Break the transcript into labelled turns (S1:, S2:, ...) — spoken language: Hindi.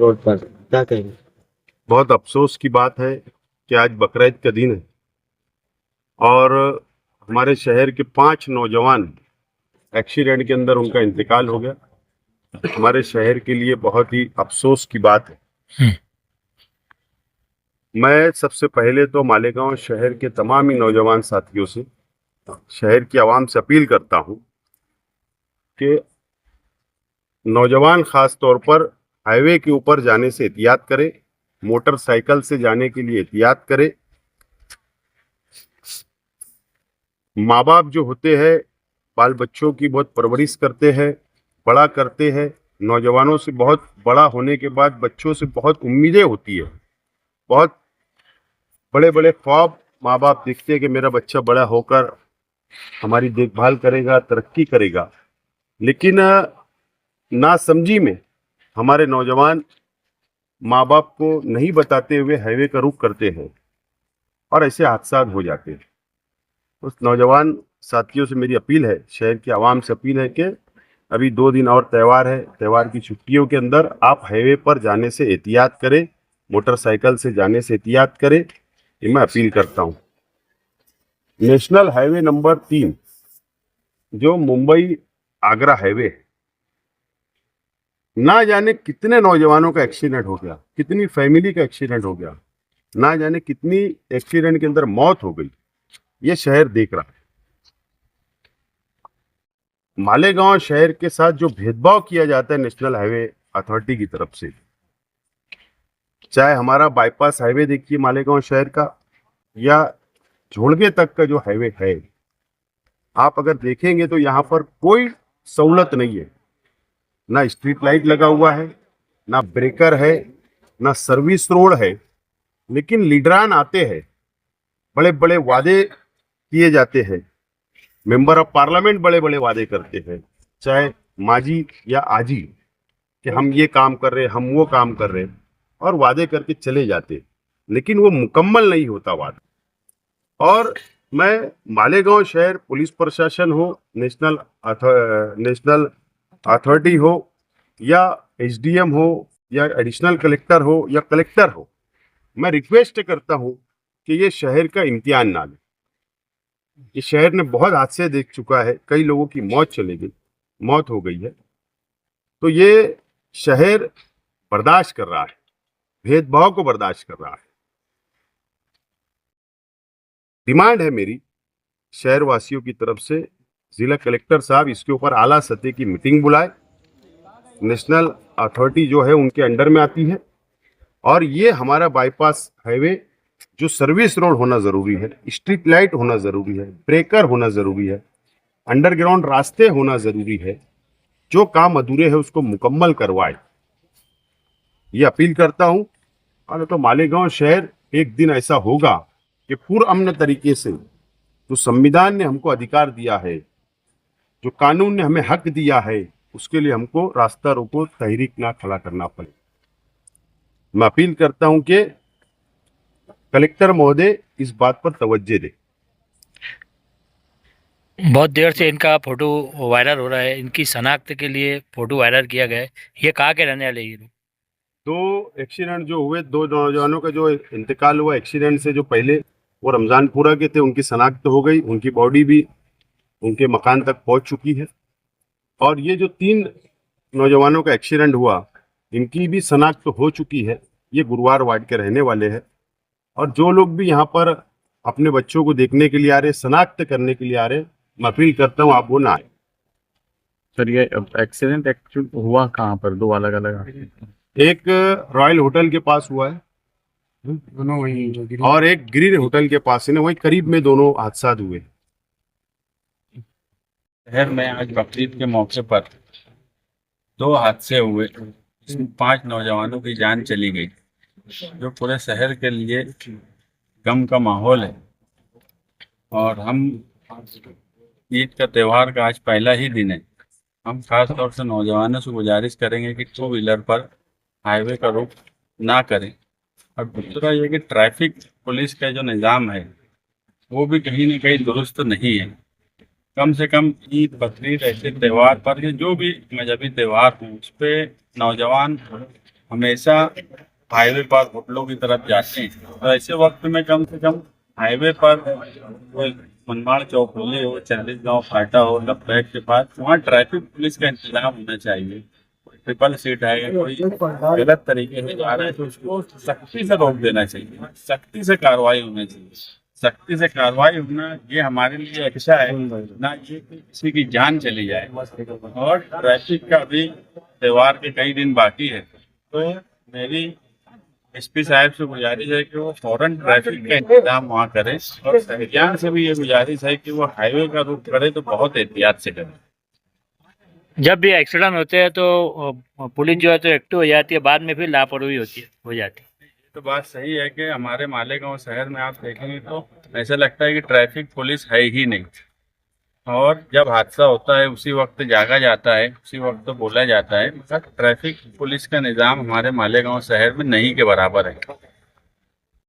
S1: रोड पर, क्या कहेंगे?
S2: बहुत अफसोस की बात है कि आज बकरीद का दिन है और हमारे शहर के 5 नौजवान एक्सीडेंट के अंदर उनका इंतकाल हो गया। हमारे शहर के लिए बहुत ही अफसोस की बात है। मैं सबसे पहले तो मालेगांव शहर के तमाम ही नौजवान साथियों से, शहर की आवाम से अपील करता हूं कि नौजवान खास तौर पर हाईवे के ऊपर जाने से एहतियात करें, मोटरसाइकिल से जाने के लिए एहतियात करें। माँ बाप जो होते हैं बाल बच्चों की बहुत परवरिश करते हैं, बड़ा करते हैं। नौजवानों से बहुत बड़ा होने के बाद बच्चों से बहुत उम्मीदें होती है, बहुत बड़े बड़े ख्वाब माँ बाप देखते हैं कि मेरा बच्चा बड़ा होकर हमारी देखभाल करेगा, तरक्की करेगा। लेकिन नासमझी में हमारे नौजवान माँ बाप को नहीं बताते हुए हाईवे का रुख करते हैं और ऐसे हादसा हो जाते हैं। उस नौजवान साथियों से मेरी अपील है, शहर की आवाम से अपील है कि अभी 2 दिन और त्यौहार है, त्यौहार की छुट्टियों के अंदर आप हाईवे पर जाने से एहतियात करें, मोटरसाइकिल से जाने से एहतियात करें, ये मैं अपील करता हूँ। नेशनल हाईवे नंबर 3 जो मुंबई आगरा हाईवे है, ना जाने कितने नौजवानों का एक्सीडेंट हो गया, कितनी फैमिली का एक्सीडेंट हो गया, ना जाने कितनी एक्सीडेंट के अंदर मौत हो गई, ये शहर देख रहा है। मालेगांव शहर के साथ जो भेदभाव किया जाता है नेशनल हाईवे अथॉरिटी की तरफ से, चाहे हमारा बाईपास हाईवे देखिए मालेगांव शहर का या झोड़गे तक का जो हाईवे है, आप अगर देखेंगे तो यहाँ पर कोई सहूलत नहीं है। ना स्ट्रीट लाइट लगा हुआ है, ना ब्रेकर है, ना सर्विस रोड है। लेकिन लीडरान आते हैं, बड़े बड़े वादे किए जाते हैं, मेंबर ऑफ पार्लियामेंट बड़े बड़े वादे करते हैं, चाहे माजी या आजी, कि हम ये काम कर रहे हैं, हम वो काम कर रहे हैं, और वादे करके चले जाते, लेकिन वो मुकम्मल नहीं होता वादा। और मैं मालेगांव शहर पुलिस प्रशासन हो, नेशनल अथॉरिटी हो या एसडीएम हो या एडिशनल कलेक्टर हो या कलेक्टर हो, मैं रिक्वेस्ट करता हूं कि ये शहर का इम्तिहान ना ले। ये शहर ने बहुत हादसे देख चुका है, कई लोगों की मौत हो गई है। तो ये शहर बर्दाश्त कर रहा है, भेदभाव को बर्दाश्त कर रहा है। डिमांड है मेरी शहर वासियों की तरफ से, जिला कलेक्टर साहब इसके ऊपर आला सतह की मीटिंग बुलाए। नेशनल अथॉरिटी जो है उनके अंडर में आती है, और ये हमारा बाईपास हाईवे जो सर्विस रोड होना जरूरी है, स्ट्रीट लाइट होना जरूरी है, ब्रेकर होना जरूरी है, अंडरग्राउंड रास्ते होना जरूरी है, जो काम अधूरे है उसको मुकम्मल करवाए, ये अपील करता हूं। और तो मालेगांव शहर एक दिन ऐसा होगा कि पुरअमन तरीके से, जो संविधान ने हमको अधिकार दिया है, जो कानून ने हमें हक दिया है, उसके लिए हमको रास्ता रोको तहरीक ना खड़ा करना पड़े। मैं अपील करता हूं कि कलेक्टर महोदय इस बात पर तवज्जो दे।
S3: बहुत देर से इनका फोटो वायरल हो रहा है, इनकी शनाख्त के लिए फोटो वायरल किया गया है। ये कहाँ के रहने वाले ये लोग?
S2: 2 एक्सीडेंट जो हुए, 2 नौजवानों का जो इंतकाल हुआ एक्सीडेंट से, जो पहले वो रमजानपुरा के थे, उनकी शनाख्त हो गई, उनकी बॉडी भी उनके मकान तक पहुंच चुकी है। और ये जो 3 नौजवानों का एक्सीडेंट हुआ, इनकी भी शनाख्त हो चुकी है। ये गुरुवार वार्ड के रहने वाले हैं। और जो लोग भी यहाँ पर अपने बच्चों को देखने के लिए आ रहे, शनाख्त करने के लिए आ रहे, मैं अपील करता हूँ आप वो ना आए।
S4: सर, ये एक्सीडेंट एक्चुअल हुआ कहाँ पर? 2 अलग अलग?
S2: एक रॉयल होटल के पास हुआ है,
S1: दोनों वही,
S2: और एक ग्रीन होटल के पास है ना, वही करीब में दोनों हादसा हुए।
S5: शहर में आज बकरीद के मौके पर 2 हादसे हुए, इसमें 5 नौजवानों की जान चली गई, जो पूरे शहर के लिए गम का माहौल है। और हम ईद का त्यौहार का आज पहला ही दिन है, हम खास तौर से नौजवानों से गुजारिश करेंगे कि 2 व्हीलर पर हाईवे का रुख ना करें। और दूसरा ये कि ट्रैफिक पुलिस का जो निज़ाम है वो भी कहीं ना कहीं दुरुस्त नहीं है। कम से कम ईद, बकरीद ऐसे त्यौहार पर, या जो भी मजहबी त्यौहार हों, उस पर नौजवान हमेशा हाईवे पर होटलों की तरफ जाते हैं, तो ऐसे वक्त में कम से कम हाईवे पर कोई मनमाड़ चौक हो, चंदित गांव फाटा हो, लपैक के पास, वहाँ ट्रैफिक पुलिस का इंतजाम होना चाहिए। ट्रिपल सीट है, कोई गलत तरीके से जा रहा है तो उसको सख्ती से रोक देना चाहिए, सख्ती से कार्रवाई होनी चाहिए। सख्ती से कार्रवाई होना ये हमारे लिए अच्छा है, ना ये कि किसी की जान चली जाए। और ट्रैफिक का भी त्योहार के कई दिन बाकी है, तो मेरी एसपी साहब से गुजारिश है कि वो फौरन ट्रैफिक का इंतजाम वहाँ करें, और सहजान से भी ये गुजारिश है कि वो हाईवे का रुख करे तो बहुत एहतियात से करें।
S3: जब भी एक्सीडेंट होते हैं तो पुलिस जो है तो एक्टिव हो जाती है, बाद में फिर लापरवाही हो जाती है।
S5: तो बात सही है कि हमारे मालेगांव शहर में आप देखेंगे तो ऐसा लगता है कि ट्रैफिक पुलिस है ही नहीं, और जब हादसा होता है उसी वक्त जागा जाता है, उसी वक्त तो बोला जाता है, मगर ट्रैफिक पुलिस का निज़ाम हमारे मालेगांव शहर में नहीं के बराबर है।